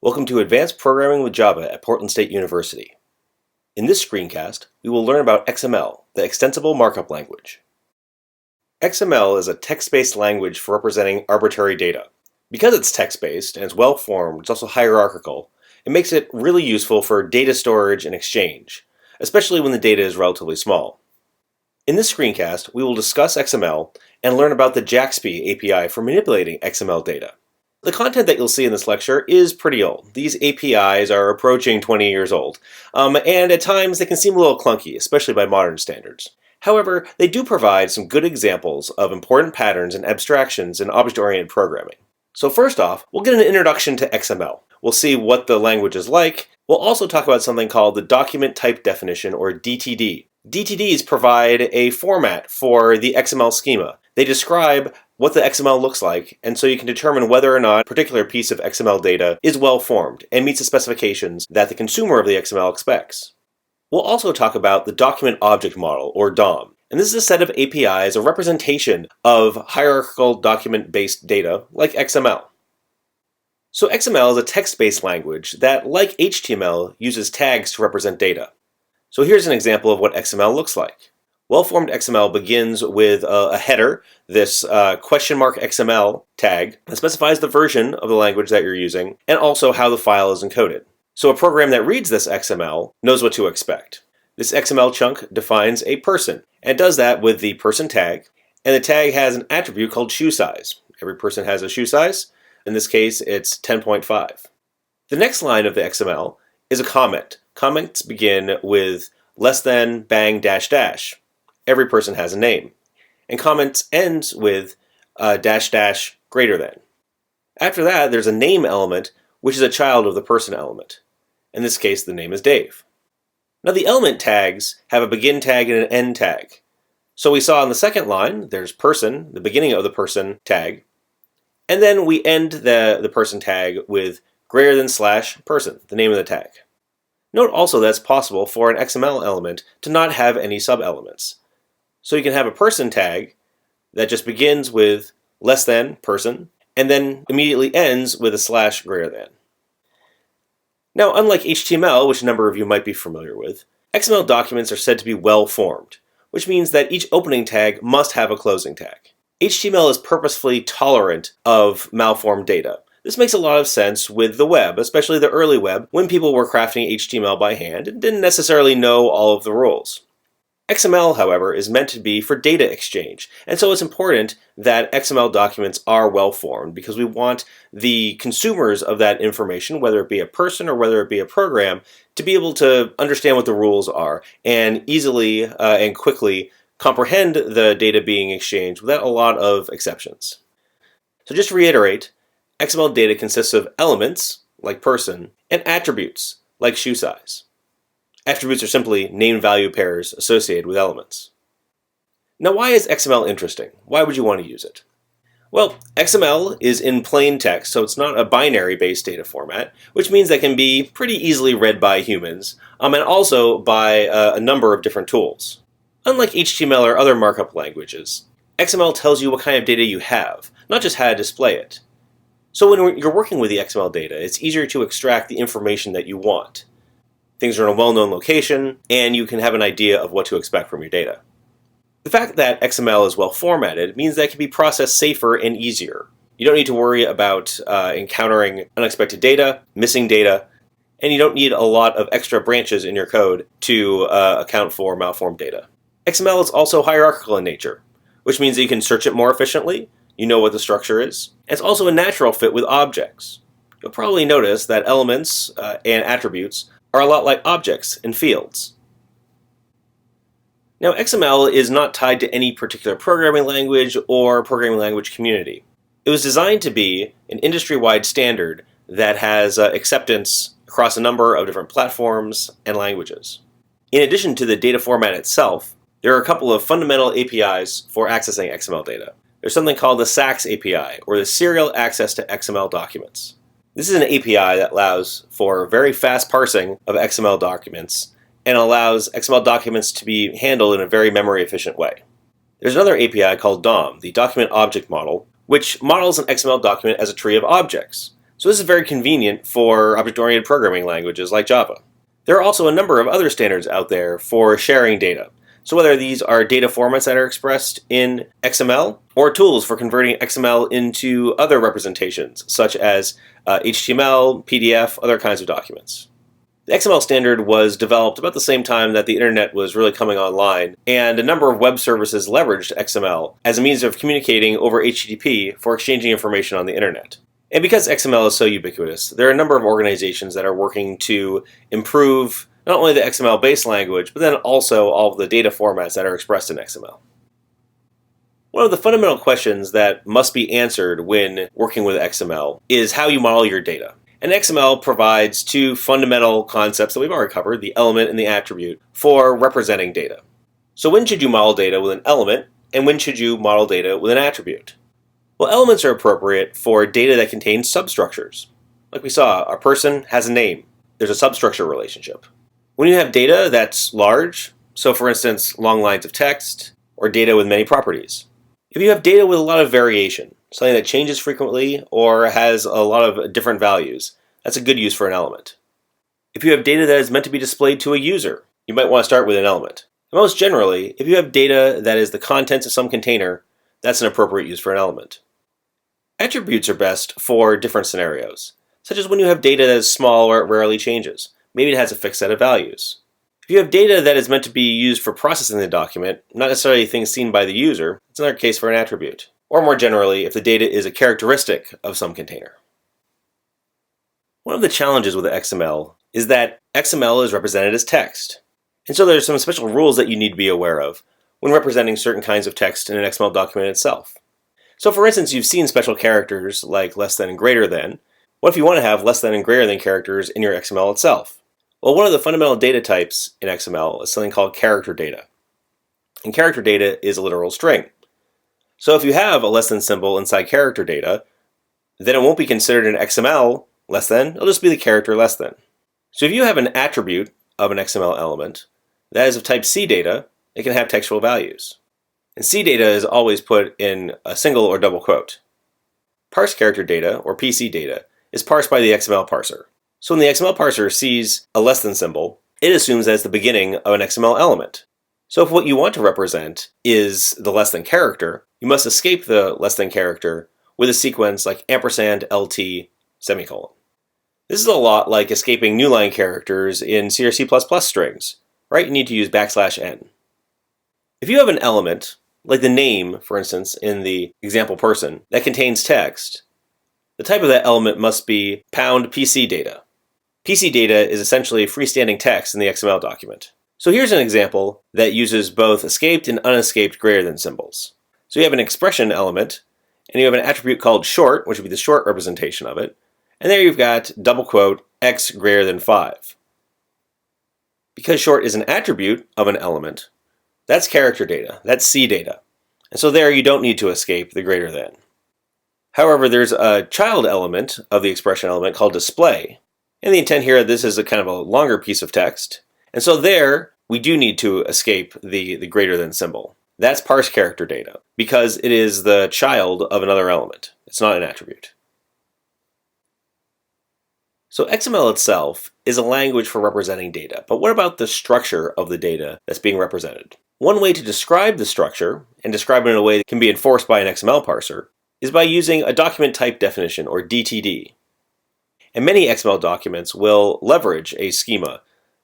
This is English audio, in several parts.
Welcome to Advanced Programming with Java at Portland State University. In this screencast, we will learn about XML, the Extensible Markup Language. XML is a text-based language for representing arbitrary data. Because it's text-based and it's well-formed, it's also hierarchical, it makes it really useful for data storage and exchange, especially when the data is relatively small. In this screencast, we will discuss XML and learn about the JAXB API for manipulating XML data. The content that you'll see in this lecture is pretty old. These APIs are approaching 20 years old, and at times they can seem a little clunky, especially by modern standards. However, they do provide some good examples of important patterns and abstractions in object-oriented programming. So first off, we'll get an introduction to XML. We'll see what the language is like. We'll also talk about something called the Document Type Definition, or DTD. DTDs provide a format for the XML schema. They describe what the XML looks like, and so you can determine whether or not a particular piece of XML data is well formed and meets the specifications that the consumer of the XML expects. We'll also talk about the Document Object Model, or DOM, and this is a set of APIs, a representation of hierarchical document-based data like XML. So XML is a text-based language that, like HTML, uses tags to represent data. So here's an example of what XML looks like. Well-formed XML begins with a header, this question mark XML tag, that specifies the version of the language that you're using, and also how the file is encoded. So a program that reads this XML knows what to expect. This XML chunk defines a person, and does that with the person tag, and the tag has an attribute called shoe size. Every person has a shoe size. In this case, it's 10.5. The next line of the XML is a comment. Comments begin with less than, bang, dash, dash. Every person has a name. And comments ends with dash dash greater than. After that, there's a name element, which is a child of the person element. In this case, the name is Dave. Now the element tags have a begin tag and an end tag. So we saw on the second line, there's person, the beginning of the person tag, and then we end the person tag with greater than / person, the name of the tag. Note also that it's possible for an XML element to not have any sub-elements. So you can have a person tag that just begins with less than person and then immediately ends with a / greater than. Now, unlike HTML, which a number of you might be familiar with, XML documents are said to be well-formed, which means that each opening tag must have a closing tag. HTML is purposefully tolerant of malformed data. This makes a lot of sense with the web, especially the early web, when people were crafting HTML by hand and didn't necessarily know all of the rules. XML, however, is meant to be for data exchange, and so it's important that XML documents are well-formed because we want the consumers of that information, whether it be a person or whether it be a program, to be able to understand what the rules are and easily and quickly comprehend the data being exchanged without a lot of exceptions. So just to reiterate, XML data consists of elements, like person, and attributes, like shoe size. Attributes are simply name-value pairs associated with elements. Now, why is XML interesting? Why would you want to use it? Well, XML is in plain text, so it's not a binary-based data format, which means that it can be pretty easily read by humans, and also by a number of different tools. Unlike HTML or other markup languages, XML tells you what kind of data you have, not just how to display it. So when you're working with the XML data, it's easier to extract the information that you want. Things are in a well-known location, and you can have an idea of what to expect from your data. The fact that XML is well-formatted means that it can be processed safer and easier. You don't need to worry about encountering unexpected data, missing data, and you don't need a lot of extra branches in your code to account for malformed data. XML is also hierarchical in nature, which means that you can search it more efficiently, you know what the structure is, and it's also a natural fit with objects. You'll probably notice that elements and attributes are a lot like objects and fields. Now, XML is not tied to any particular programming language or programming language community. It was designed to be an industry-wide standard that has acceptance across a number of different platforms and languages. In addition to the data format itself, there are a couple of fundamental APIs for accessing XML data. There's something called the SAX API, or the Serial Access to XML Documents. This is an API that allows for very fast parsing of XML documents and allows XML documents to be handled in a very memory-efficient way. There's another API called DOM, the Document Object Model, which models an XML document as a tree of objects. So this is very convenient for object-oriented programming languages like Java. There are also a number of other standards out there for sharing data. So whether these are data formats that are expressed in XML or tools for converting XML into other representations, such as HTML, PDF, other kinds of documents. The XML standard was developed about the same time that the internet was really coming online, and a number of web services leveraged XML as a means of communicating over HTTP for exchanging information on the internet. And because XML is so ubiquitous, there are a number of organizations that are working to improve not only the XML-based language, but then also all of the data formats that are expressed in XML. One of the fundamental questions that must be answered when working with XML is how you model your data. And XML provides two fundamental concepts that we've already covered, the element and the attribute, for representing data. So when should you model data with an element, and when should you model data with an attribute? Well, elements are appropriate for data that contains substructures. Like we saw, a person has a name. There's a substructure relationship. When you have data that's large, so for instance, long lines of text, or data with many properties. If you have data with a lot of variation, something that changes frequently or has a lot of different values, that's a good use for an element. If you have data that is meant to be displayed to a user, you might want to start with an element. And most generally, if you have data that is the contents of some container, that's an appropriate use for an element. Attributes are best for different scenarios, such as when you have data that is small or it rarely changes. Maybe it has a fixed set of values. If you have data that is meant to be used for processing the document, not necessarily things seen by the user, it's another case for an attribute. Or more generally, if the data is a characteristic of some container. One of the challenges with XML is that XML is represented as text. And so there's some special rules that you need to be aware of when representing certain kinds of text in an XML document itself. So for instance, you've seen special characters like less than and greater than. What if you want to have less than and greater than characters in your XML itself? Well, one of the fundamental data types in XML is something called character data. And character data is a literal string. So if you have a less than symbol inside character data, then it won't be considered an XML less than, it'll just be the character less than. So if you have an attribute of an XML element that is of type C data, it can have textual values. And C data is always put in a single or double quote. Parse character data, or PC data, is parsed by the XML parser. So when the XML parser sees a less than symbol, it assumes that it's the beginning of an XML element. So if what you want to represent is the less than character, you must escape the less than character with a sequence like ampersand LT semicolon. This is a lot like escaping new line characters in C or C++ strings, right? You need to use \n. If you have an element, like the name, for instance, in the example person, that contains text, the type of that element must be #PC data. PC data is essentially freestanding text in the XML document. So here's an example that uses both escaped and unescaped greater than symbols. So you have an expression element, and you have an attribute called short, which would be the short representation of it, and there you've got double quote x greater than 5. Because short is an attribute of an element, that's character data, that's C data. And so there you don't need to escape the greater than. However, there's a child element of the expression element called display. And the intent here, this is a kind of a longer piece of text. And so there, we do need to escape the greater than symbol. That's parse character data, because it is the child of another element. It's not an attribute. So XML itself is a language for representing data, but what about the structure of the data that's being represented? One way to describe the structure, and describe it in a way that can be enforced by an XML parser, is by using a document type definition, or DTD. And many XML documents will leverage a schema,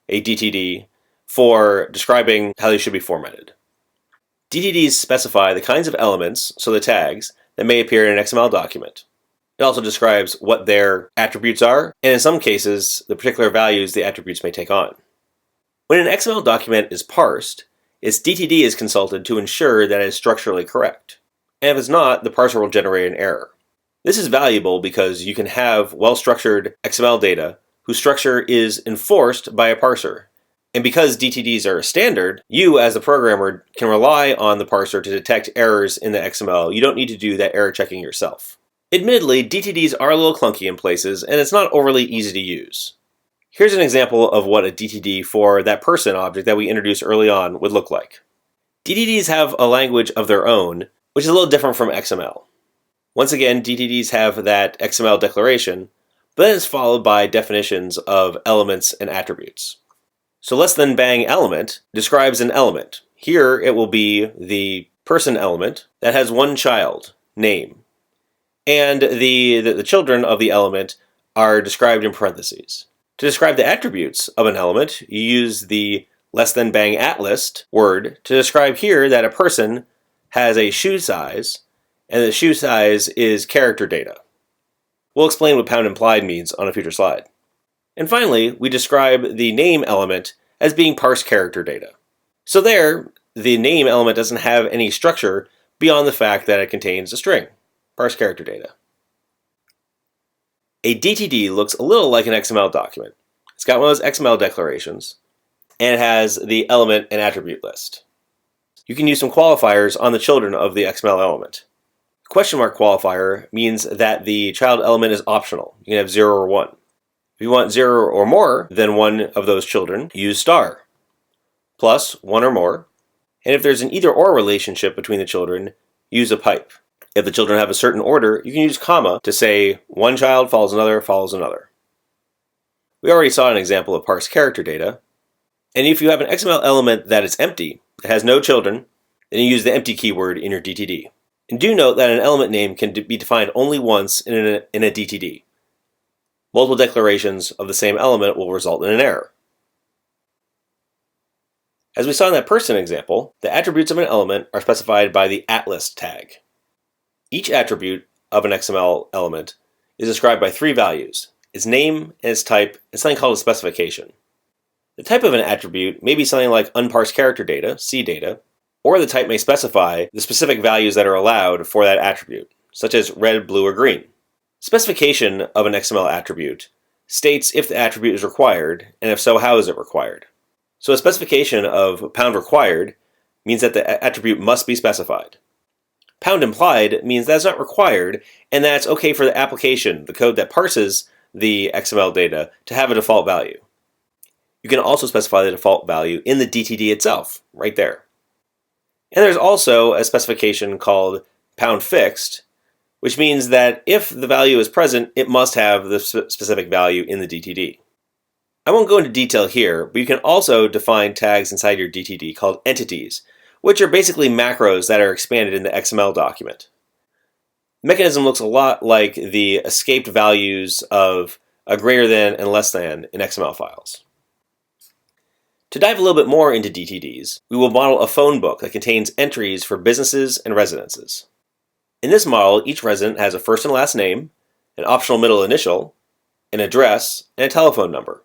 a DTD, for describing how they should be formatted. DTDs specify the kinds of elements, so the tags, that may appear in an XML document. It also describes what their attributes are, and in some cases, the particular values the attributes may take on. When an XML document is parsed, its DTD is consulted to ensure that it is structurally correct. And if it's not, the parser will generate an error. This is valuable because you can have well-structured XML data whose structure is enforced by a parser. And because DTDs are a standard, you as the programmer can rely on the parser to detect errors in the XML. You don't need to do that error checking yourself. Admittedly, DTDs are a little clunky in places, and it's not overly easy to use. Here's an example of what a DTD for that person object that we introduced early on would look like. DTDs have a language of their own, which is a little different from XML. Once again, DTDs have that XML declaration, but then it's followed by definitions of elements and attributes. So less than bang element describes an element. Here it will be the person element that has one child, name, and the children of the element are described in parentheses. To describe the attributes of an element, you use the less than bang at list word to describe here that a person has a shoe size, and the shoe size is character data. We'll explain what pound implied means on a future slide. And finally, we describe the name element as being parsed character data. So there, the name element doesn't have any structure beyond the fact that it contains a string, parsed character data. A DTD looks a little like an XML document. It's got one of those XML declarations, and it has the element and attribute list. You can use some qualifiers on the children of the XML element. The question mark qualifier means that the child element is optional. You can have 0 or 1. If you want 0 or more than one of those children, use star. Plus 1 or more. And if there's an either or relationship between the children, use a pipe. If the children have a certain order, you can use comma to say one child follows another follows another. We already saw an example of parsed character data. And if you have an XML element that is empty, it has no children, then you use the empty keyword in your DTD. And do note that an element name can be defined only once in a DTD. Multiple declarations of the same element will result in an error. As we saw in that person example, the attributes of an element are specified by the @list tag. Each attribute of an XML element is described by 3 values: its name and its type, and something called a specification. The type of an attribute may be something like unparsed character data, C data, or the type may specify the specific values that are allowed for that attribute, such as red, blue, or green. Specification of an XML attribute states if the attribute is required, and if so, how is it required. So a specification of pound required means that the attribute must be specified. Pound implied means that it's not required, and that it's okay for the application, the code that parses the XML data, to have a default value. You can also specify the default value in the DTD itself, right there. And there's also a specification called pound fixed, which means that if the value is present, it must have the specific value in the DTD. I won't go into detail here, but you can also define tags inside your DTD called entities, which are basically macros that are expanded in the XML document. The mechanism looks a lot like the escaped values of a greater than and less than in XML files. To dive a little bit more into DTDs, we will model a phone book that contains entries for businesses and residences. In this model, each resident has a first and last name, an optional middle initial, an address, and a telephone number.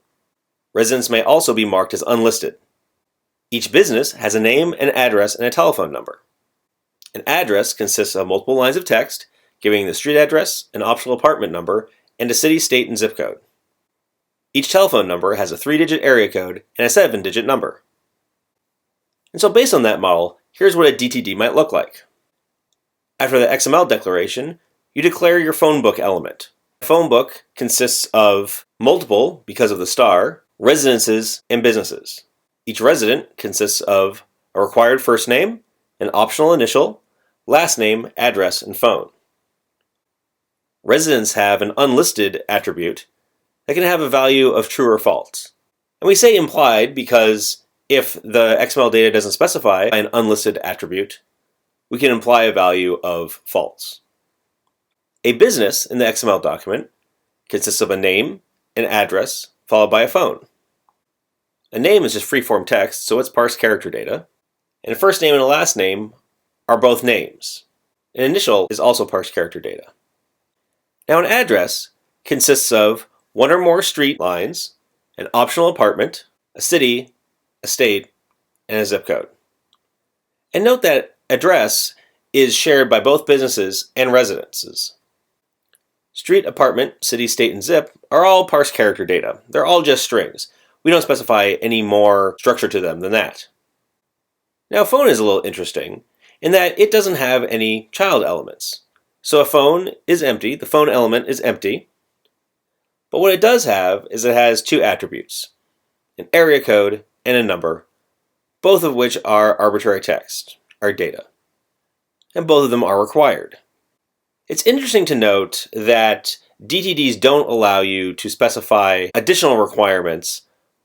Residents may also be marked as unlisted. Each business has a name, an address, and a telephone number. An address consists of multiple lines of text, giving the street address, an optional apartment number, and a city, state, and zip code. Each telephone number has a 3-digit area code and a 7-digit number. And so based on that model, here's what a DTD might look like. After the XML declaration, you declare your phone book element. A phone book consists of multiple, because of the star, residences and businesses. Each resident consists of a required first name, an optional initial, last name, address, and phone. Residents have an unlisted attribute that can have a value of true or false. And we say implied because if the XML data doesn't specify an unlisted attribute, we can imply a value of false. A business in the XML document consists of a name, an address, followed by a phone. A name is just free-form text, so it's parsed character data. And a first name and a last name are both names. An initial is also parsed character data. Now an address consists of one or more street lines, an optional apartment, a city, a state, and a zip code. And note that address is shared by both businesses and residences. Street, apartment, city, state, and zip are all parsed character data. They're all just strings. We don't specify any more structure to them than that. Now phone is a little interesting in that it doesn't have any child elements. So a phone is empty, the phone element is empty. But what it does have is it has 2 attributes, an area code and a number, both of which are arbitrary text, are data. And both of them are required. It's interesting to note that DTDs don't allow you to specify additional requirements,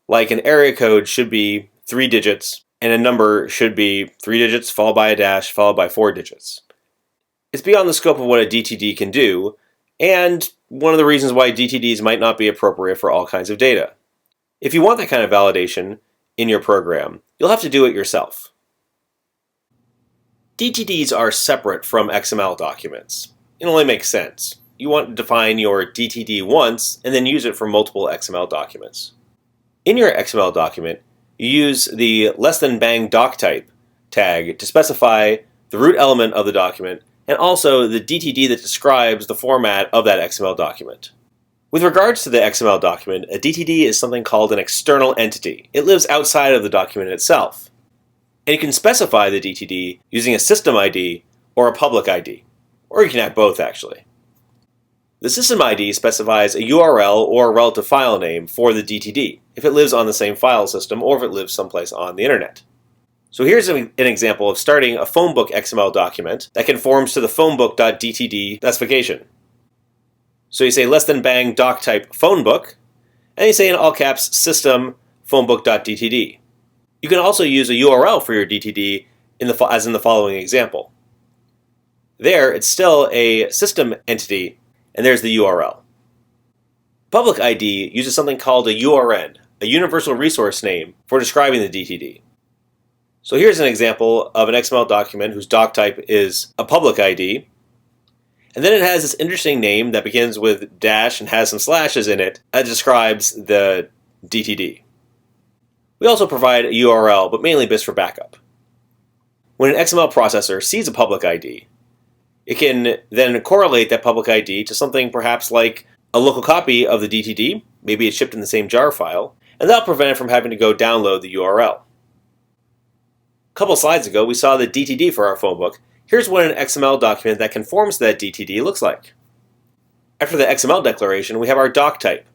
like an area code should be 3 digits, and a number should be 3 digits followed by a dash followed by 4 digits. It's beyond the scope of what a DTD can do, and one of the reasons why DTDs might not be appropriate for all kinds of data. If you want that kind of validation in your program, you'll have to do it yourself. DTDs are separate from XML documents. It only makes sense. You want to define your DTD once and then use it for multiple XML documents. In your XML document, you use the bang doc type tag to specify the root element of the document and also the DTD that describes the format of that XML document. With regards to the XML document, a DTD is something called an external entity. It lives outside of the document itself. And you can specify the DTD using a system ID or a public ID. Or you can have both, actually. The system ID specifies a URL or a relative file name for the DTD, if it lives on the same file system or if it lives someplace on the internet. So here's an example of starting a phonebook XML document that conforms to the phonebook.dtd specification. So you say bang doc type phonebook, and you say in all caps system phonebook.dtd. You can also use a URL for your DTD as in the following example. There, it's still a system entity, and there's the URL. Public ID uses something called a URN, a universal resource name, for describing the DTD. So here's an example of an XML document whose doc type is a public ID, and then it has this interesting name that begins with dash and has some slashes in it that describes the DTD. We also provide a URL, but mainly best for backup. When an XML processor sees a public ID, it can then correlate that public ID to something perhaps like a local copy of the DTD, maybe it's shipped in the same jar file, and that'll prevent it from having to go download the URL. A couple slides ago, we saw the DTD for our phonebook. Here's what an XML document that conforms to that DTD looks like. After the XML declaration, we have our doc type.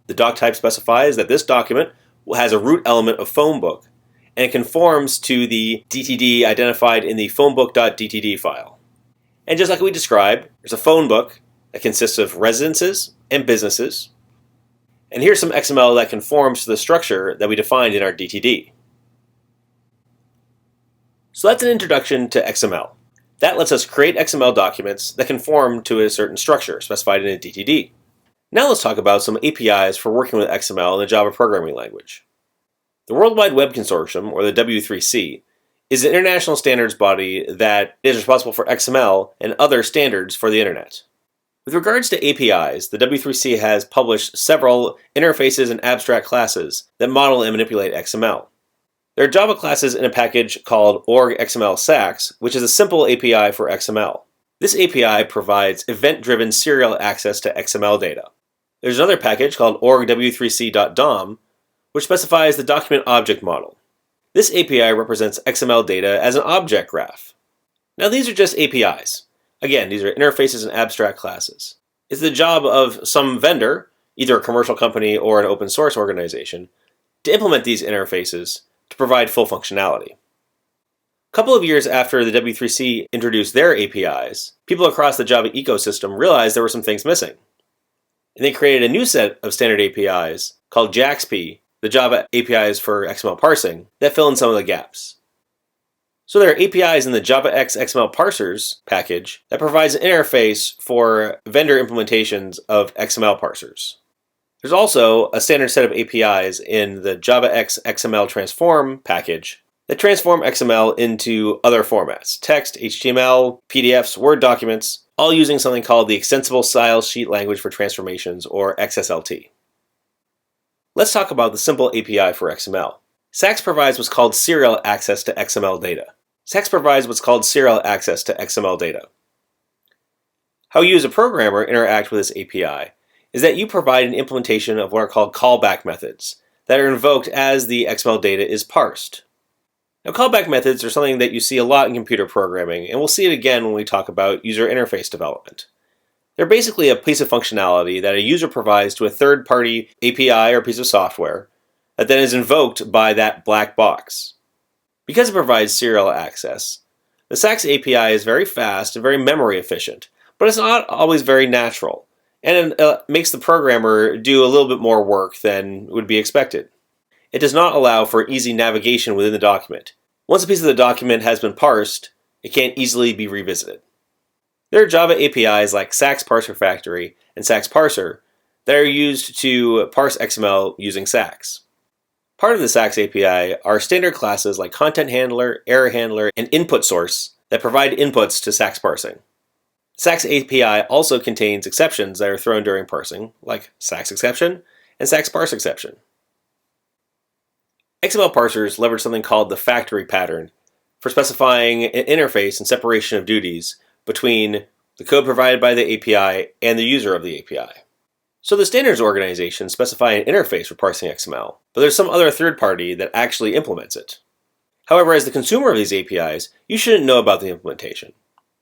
The doc type specifies that this document has a root element of phonebook, and it conforms to the DTD identified in the phonebook.dtd file. And just like we described, there's a phonebook that consists of residences and businesses. And here's some XML that conforms to the structure that we defined in our DTD. So that's an introduction to XML. That lets us create XML documents that conform to a certain structure specified in a DTD. Now let's talk about some APIs for working with XML in the Java programming language. The World Wide Web Consortium, or the W3C, is an international standards body that is responsible for XML and other standards for the internet. With regards to APIs, the W3C has published several interfaces and abstract classes that model and manipulate XML. There are Java classes in a package called XML SAX, which is a simple API for XML. This API provides event-driven serial access to XML data. There's another package called w3c.dom, which specifies the document object model. This API represents XML data as an object graph. Now these are just APIs. Again, these are interfaces and abstract classes. It's the job of some vendor, either a commercial company or an open source organization, to implement these interfaces to provide full functionality. A couple of years after the W3C introduced their APIs, people across the Java ecosystem realized there were some things missing. And they created a new set of standard APIs called JAXP, the Java APIs for XML parsing, that fill in some of the gaps. So there are APIs in the JavaX XML Parsers package that provides an interface for vendor implementations of XML parsers. There's also a standard set of APIs in the JavaX XML Transform package that transform XML into other formats: text, HTML, PDFs, Word documents, all using something called the Extensible Style Sheet Language for Transformations, or XSLT. Let's talk about the simple API for XML. SAX provides what's called serial access to XML data. SAX provides what's called serial access to XML data. How you as a programmer interact with this API is that you provide an implementation of what are called callback methods that are invoked as the XML data is parsed. Now, callback methods are something that you see a lot in computer programming, and we'll see it again when we talk about user interface development. They're basically a piece of functionality that a user provides to a third-party API or piece of software that then is invoked by that black box. Because it provides serial access, the SAX API is very fast and very memory efficient, but it's not always very natural. and makes the programmer do a little bit more work than would be expected. It does not allow for easy navigation within the document. Once a piece of the document has been parsed, it can't easily be revisited. There are Java APIs like SAX Parser Factory and SAX Parser that are used to parse XML using SAX. Part of the SAX API are standard classes like content handler, error handler, and input source that provide inputs to SAX parsing. SAX API also contains exceptions that are thrown during parsing, like SAX exception and SAX parse exception. XML parsers leverage something called the factory pattern for specifying an interface and separation of duties between the code provided by the API and the user of the API. So the standards organizations specify an interface for parsing XML, but there's some other third party that actually implements it. However, as the consumer of these APIs, you shouldn't know about the implementation.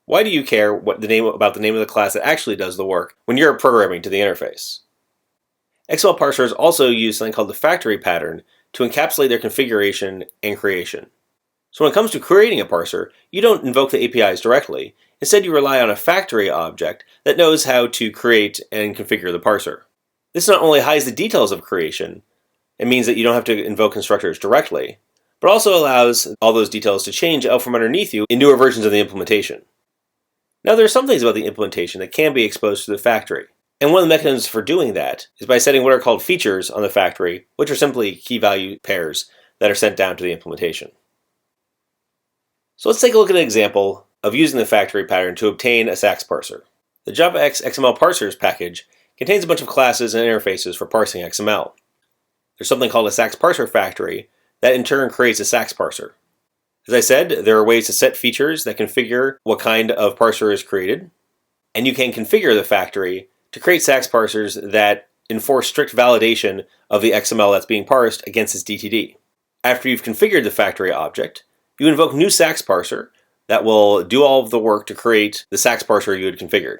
Why do you care about the name of the class that actually does the work when you're programming to the interface? XML parsers also use something called the factory pattern to encapsulate their configuration and creation. So when it comes to creating a parser, you don't invoke the APIs directly. Instead, you rely on a factory object that knows how to create and configure the parser. This not only hides the details of creation, it means that you don't have to invoke constructors directly, but also allows all those details to change out from underneath you in newer versions of the implementation. Now, there are some things about the implementation that can be exposed to the factory. And one of the mechanisms for doing that is by setting what are called features on the factory, which are simply key value pairs that are sent down to the implementation. So let's take a look at an example of using the factory pattern to obtain a SAX parser. The JavaX XML Parsers package contains a bunch of classes and interfaces for parsing XML. There's something called a SAX Parser Factory that in turn creates a SAX parser. As I said, there are ways to set features that configure what kind of parser is created, and you can configure the factory to create SAX parsers that enforce strict validation of the XML that's being parsed against its DTD. After you've configured the factory object, you invoke new SAX parser that will do all of the work to create the SAX parser you had configured.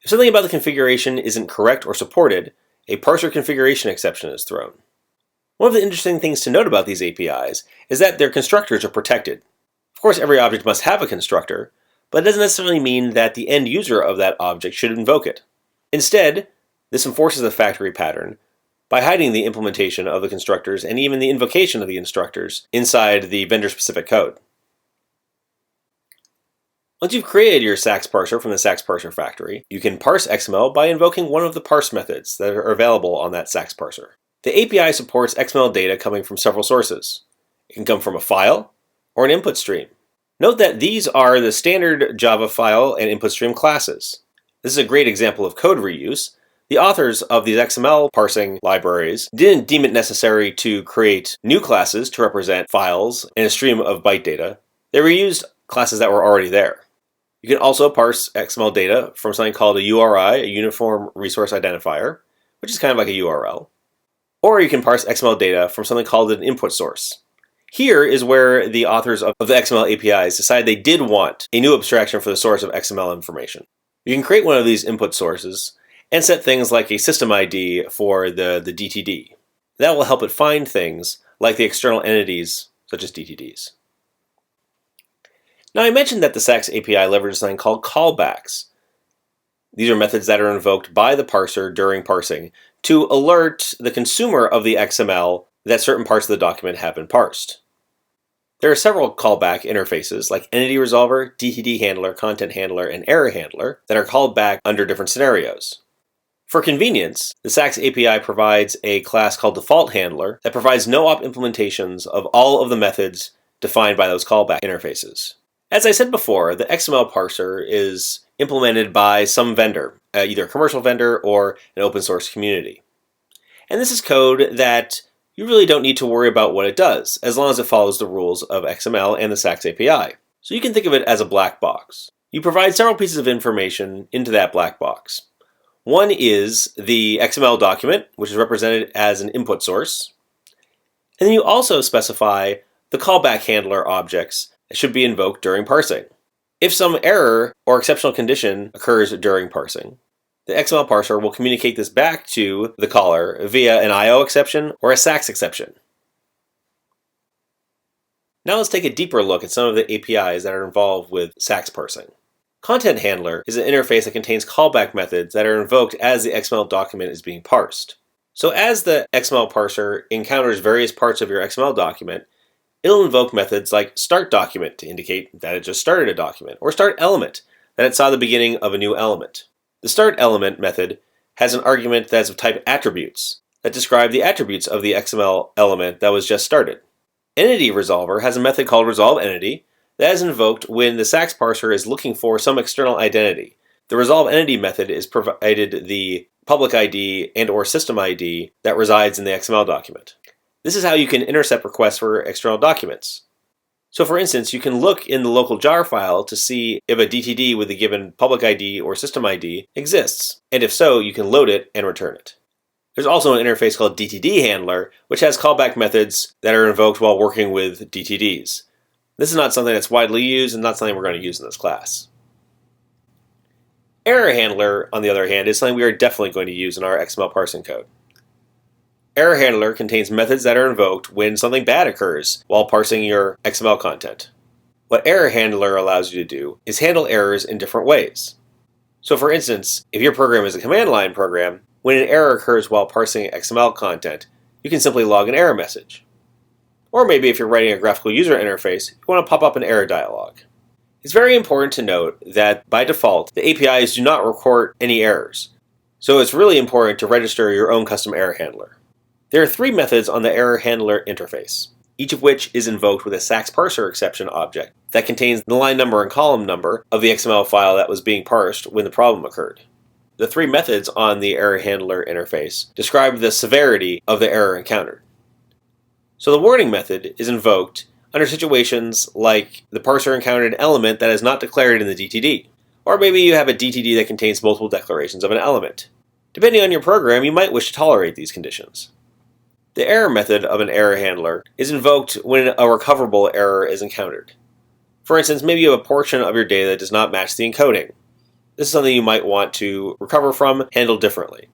If something about the configuration isn't correct or supported, a parser configuration exception is thrown. One of the interesting things to note about these APIs is that their constructors are protected. Of course, every object must have a constructor, but it doesn't necessarily mean that the end user of that object should invoke it. Instead, this enforces the factory pattern by hiding the implementation of the constructors and even the invocation of the instructors inside the vendor-specific code. Once you've created your SAX parser from the SAX Parser Factory, you can parse XML by invoking one of the parse methods that are available on that SAX parser. The API supports XML data coming from several sources. It can come from a file or an input stream. Note that these are the standard Java file and input stream classes. This is a great example of code reuse. The authors of these XML parsing libraries didn't deem it necessary to create new classes to represent files and a stream of byte data. They reused classes that were already there. You can also parse XML data from something called a URI, a Uniform Resource Identifier, which is kind of like a URL. Or you can parse XML data from something called an input source. Here is where the authors of the XML APIs decided they did want a new abstraction for the source of XML information. You can create one of these input sources and set things like a system ID for the DTD. That will help it find things like the external entities, such as DTDs. Now I mentioned that the SAX API leverages something called callbacks. These are methods that are invoked by the parser during parsing to alert the consumer of the XML that certain parts of the document have been parsed. There are several callback interfaces like Entity Resolver, DTD Handler, Content Handler, and Error Handler that are called back under different scenarios. For convenience, the SAX API provides a class called Default Handler that provides no-op implementations of all of the methods defined by those callback interfaces. As I said before, the XML parser is implemented by some vendor, either a commercial vendor or an open source community. And this is code that you really don't need to worry about what it does, as long as it follows the rules of XML and the SAX API. So you can think of it as a black box. You provide several pieces of information into that black box. One is the XML document, which is represented as an input source. And then you also specify the callback handler objects that should be invoked during parsing. If some error or exceptional condition occurs during parsing, the XML parser will communicate this back to the caller via an IO exception or a SAX exception. Now let's take a deeper look at some of the APIs that are involved with SAX parsing. Content handler is an interface that contains callback methods that are invoked as the XML document is being parsed. So as the XML parser encounters various parts of your XML document, it'll invoke methods like start document to indicate that it just started a document, or start element, that it saw the beginning of a new element. The start element method has an argument that's of type attributes that describe the attributes of the XML element that was just started. Entity resolver has a method called resolve entity that is invoked when the SAX parser is looking for some external identity. The resolve entity method is provided the public ID and or system ID that resides in the XML document. This is how you can intercept requests for external documents. So for instance, you can look in the local jar file to see if a DTD with a given public ID or system ID exists, and if so, you can load it and return it. There's also an interface called DTD handler, which has callback methods that are invoked while working with DTDs. This is not something that's widely used and not something we're going to use in this class. Error handler, on the other hand, is something we are definitely going to use in our XML parsing code. Error handler contains methods that are invoked when something bad occurs while parsing your XML content. What error handler allows you to do is handle errors in different ways. So for instance, if your program is a command line program, when an error occurs while parsing XML content, you can simply log an error message. Or maybe if you're writing a graphical user interface, you want to pop up an error dialog. It's very important to note that by default, the APIs do not record any errors. So it's really important to register your own custom error handler. There are 3 methods on the error handler interface, each of which is invoked with a SAX Parser exception object that contains the line number and column number of the XML file that was being parsed when the problem occurred. The 3 methods on the error handler interface describe the severity of the error encountered. So the warning method is invoked under situations like the parser encountered an element that is not declared in the DTD, or maybe you have a DTD that contains multiple declarations of an element. Depending on your program, you might wish to tolerate these conditions. The error method of an error handler is invoked when a recoverable error is encountered. For instance, maybe you have a portion of your data that does not match the encoding. This is something you might want to recover from, handle differently.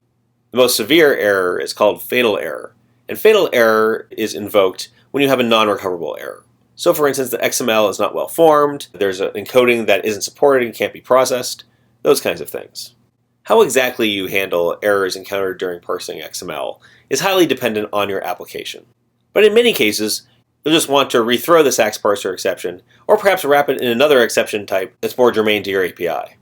The most severe error is called fatal error, and fatal error is invoked when you have a non-recoverable error. So for instance, the XML is not well formed, there's an encoding that isn't supported and can't be processed, those kinds of things. How exactly you handle errors encountered during parsing XML is highly dependent on your application. But in many cases, you'll just want to rethrow the SAX parser exception, or perhaps wrap it in another exception type that's more germane to your API.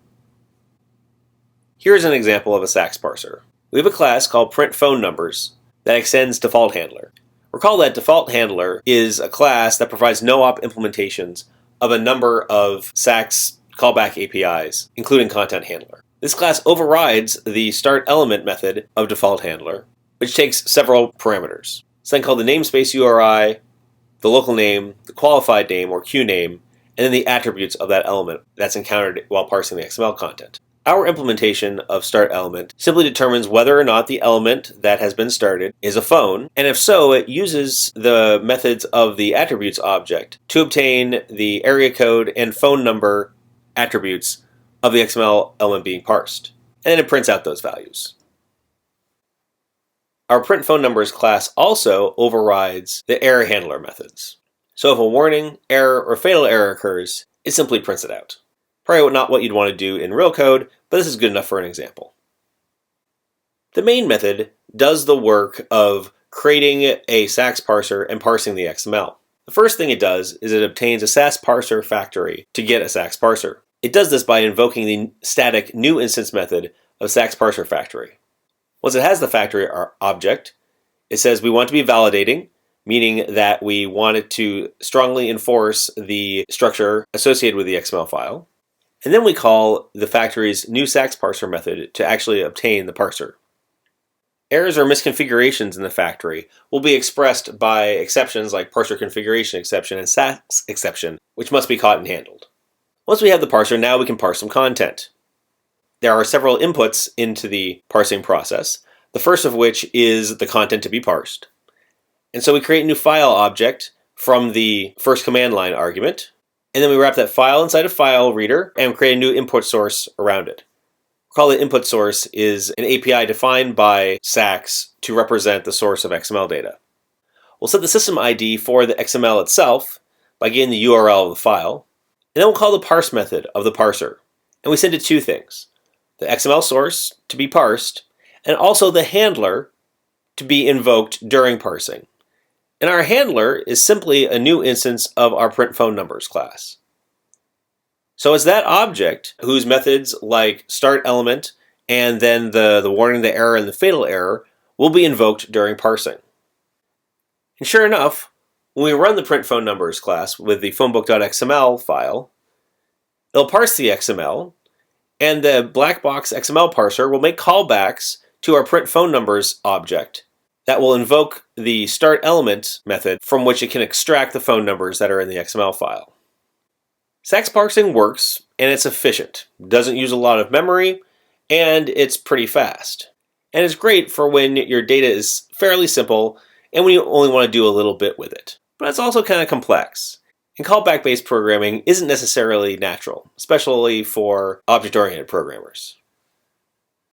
Here's an example of a SAX parser. We have a class called print phone numbers that extends default handler. Recall that default handler is a class that provides no-op implementations of a number of SAX callback APIs, including content handler. This class overrides the start element method of default handler, which takes several parameters. It's then called the namespace URI, the local name, the qualified name or Q name, and then the attributes of that element that's encountered while parsing the XML content. Our implementation of start element simply determines whether or not the element that has been started is a phone, and if so, it uses the methods of the attributes object to obtain the area code and phone number attributes of the XML element being parsed, and then it prints out those values. Our print phone numbers class also overrides the error handler methods. So if a warning, error, or fatal error occurs, it simply prints it out. Probably not what you'd want to do in real code, but this is good enough for an example. The main method does the work of creating a SAX parser and parsing the XML. The first thing it does is it obtains a SAX parser factory to get a SAX parser. It does this by invoking the static new instance method of SAX Parser factory. Once it has the factory object, it says we want to be validating, meaning that we want it to strongly enforce the structure associated with the XML file. And then we call the factory's new SAX Parser method to actually obtain the parser. Errors or misconfigurations in the factory will be expressed by exceptions like parser configuration exception and SAX exception, which must be caught and handled. Once we have the parser, now we can parse some content. There are several inputs into the parsing process, the first of which is the content to be parsed. And so we create a new file object from the first command line argument, and then we wrap that file inside a file reader and create a new input source around it. Recall the input source is an API defined by SAX to represent the source of XML data. We'll set the system ID for the XML itself by getting the URL of the file, and then we'll call the parse method of the parser. And we send it two things: the XML source to be parsed, and also the handler to be invoked during parsing. And our handler is simply a new instance of our print phone numbers class. So it's that object whose methods like start element and then the warning, the error, and the fatal error will be invoked during parsing. And sure enough, when we run the print phone numbers class with the phonebook.xml file, it'll parse the XML, and the black box XML parser will make callbacks to our print phone numbers object that will invoke the start element method from which it can extract the phone numbers that are in the XML file. SAX parsing works, and it's efficient. It doesn't use a lot of memory, and it's pretty fast. And it's great for when your data is fairly simple and when you only want to do a little bit with it. But it's also kind of complex. And callback-based programming isn't necessarily natural, especially for object-oriented programmers.